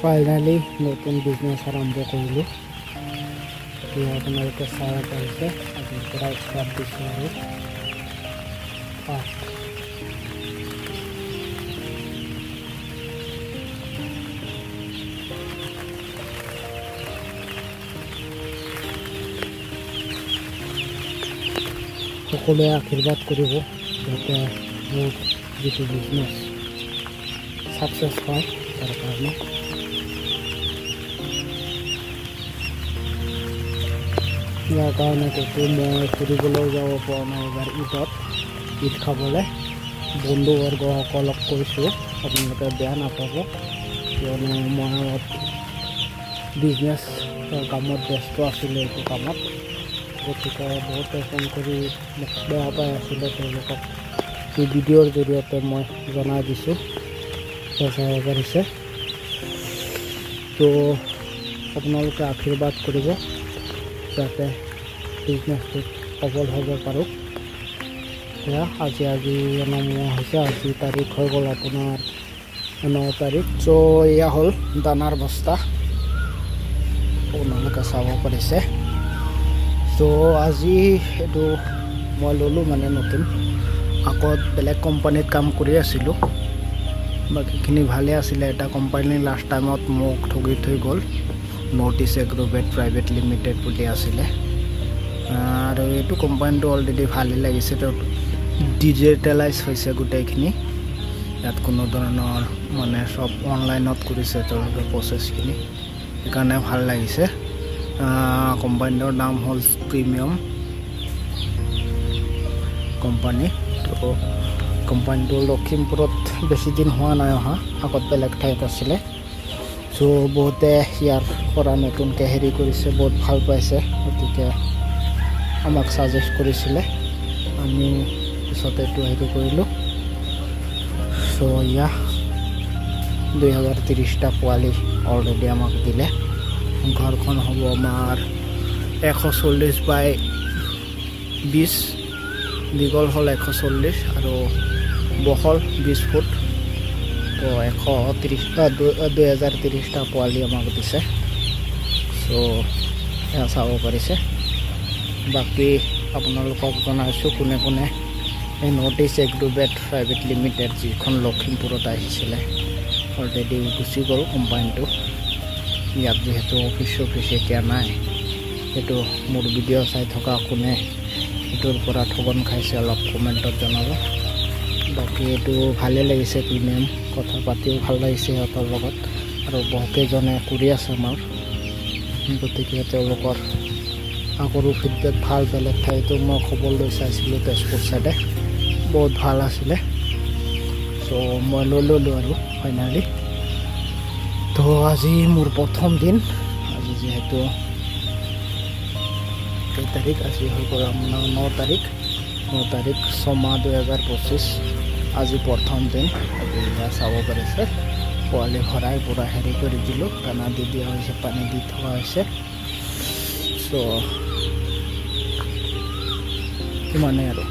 Finally নতুন business আৰম্ভ কৰিলোঁ। এতিয়া আপোনালোকে চাব পাৰিছে আজিৰ পৰা ষ্টাৰ্ট দিছোঁ আৰু ফাৰ্ষ্ট সকলোৱে আশীৰ্বাদ কৰিব যাতে মোৰ যিটো বিজনেছ ছাকচেছ হয় তাৰ কাৰণে। ইয়াৰ কাৰণে কৈছোঁ মই ফুৰিবলৈ যাব পৰা নাই এইবাৰ ঈদ খাবলৈ। বন্ধুবৰ্গসকলক কৈছোঁ আপোনালোকে বেয়া নাপাব, কিয়নো মই অলপ বিজনেছ কামত ব্যস্ত আছিলোঁ এইটো কামত। গতিকে বহুতে ফোন কৰি মোক বেয়া পাই আছিলে, তেওঁলোকক এই ভিডিঅ'ৰ জৰিয়তে মই জনাই দিছোঁ। চাব পাৰিছে তো আপোনালোকে আশীৰ্বাদ কৰিব যাতে বিজনেছটোত সফল হ'ব পাৰোঁ। এয়া আজি নমোৱা হৈছে, আজি তাৰিখ হৈ গ'ল আপোনাৰ 9 তাৰিখ। চ' এয়া হ'ল দানাৰ বস্তা, আপোনালোকে চাব পাৰিছে। চ' আজি এইটো মই ল'লোঁ মানে নতুন, আগত বেলেগ কোম্পানীত কাম কৰি আছিলোঁ, বাকীখিনি ভালে আছিলে। এটা কোম্পানী লাষ্ট টাইমত মোক ঠগি থৈ গ'ল, north east Agrovet private limited বুলি আছিলে। আৰু এইটো কোম্পানীটো অলৰেডি ভালেই লাগিছে, তো ডিজিটেলাইজ হৈছে গোটেইখিনি। ইয়াত কোনো ধৰণৰ মানে চব অনলাইনত কৰিছে তেওঁলোকে প্ৰচেছখিনি, সেইকাৰণে ভাল লাগিছে। কোম্পানীটোৰ নাম হ'ল প্ৰিমিয়াম কোম্পানী। তো কোম্পানীটো লখিমপুৰত বেছি দিন হোৱা নাই অহা, আগত বেলেগ ঠাইত আছিলে। চ' বহুতে ইয়াৰ পৰা নতুনকৈ হেৰি কৰিছে, বহুত ভাল পাইছে, গতিকে আমাক ছাজেষ্ট কৰিছিলে, আমি পিছত এইটো হেৰি কৰিলোঁ। চ' এয়া 2030টা পোৱালি অলৰেডি আমাক দিলে। ঘৰখন হ'ব আমাৰ 140x20, দীঘল হ'ল 140 আৰু বহল 20 ফুট। তো 2030টা পোৱালি আমাক দিছে। চ' এয়া চাব পাৰিছে। বাকী আপোনালোকক জনাইছোঁ কোনে কোনে এই north east Agrovet private limited যিখন লখিমপুৰত আহিছিলে, অলৰেডি গুচি গ'ল কোম্পানীটো। ইয়াত যিহেতু অফিচ এতিয়া নাই, সেইটো মোৰ ভিডিঅ' চাই থকা কোনে এইটোৰ পৰা ঠগন খাইছে অলপ কমেণ্টত জনাব। বাকী এইটো ভালেই লাগিছে, প্ৰিমিয়াম কথা পাতিও ভাল লাগিছে সিহঁতৰ লগত, আৰু বহুকেইজনে কৰি আছে আমাৰ, গতিকে তেওঁলোকৰ আগৰো ফিডবেক ভাল। বেলেগ ঠাইতো মই খবৰ লৈ চাইছিলোঁ, তেজপুৰ চাইডে বহুত ভাল আছিলে। চ' মই লৈ ল'লোঁ আৰু ফাইনেলি। তো আজি মোৰ প্ৰথম দিন। আজি যিহেতু কেই তাৰিখ, আজি হৈ গ'ল আপোনাৰ 9 তাৰিখ 6 মাহ 2025। আজি প্ৰথম দিন। আজি চাব পাৰিছে পোৱালি ভৰাই পূৰা হেৰি কৰি দিলোঁ, দানা দি দিয়া হৈছে, পানী দি থোৱা হৈছে। চ' সিমানেই আৰু।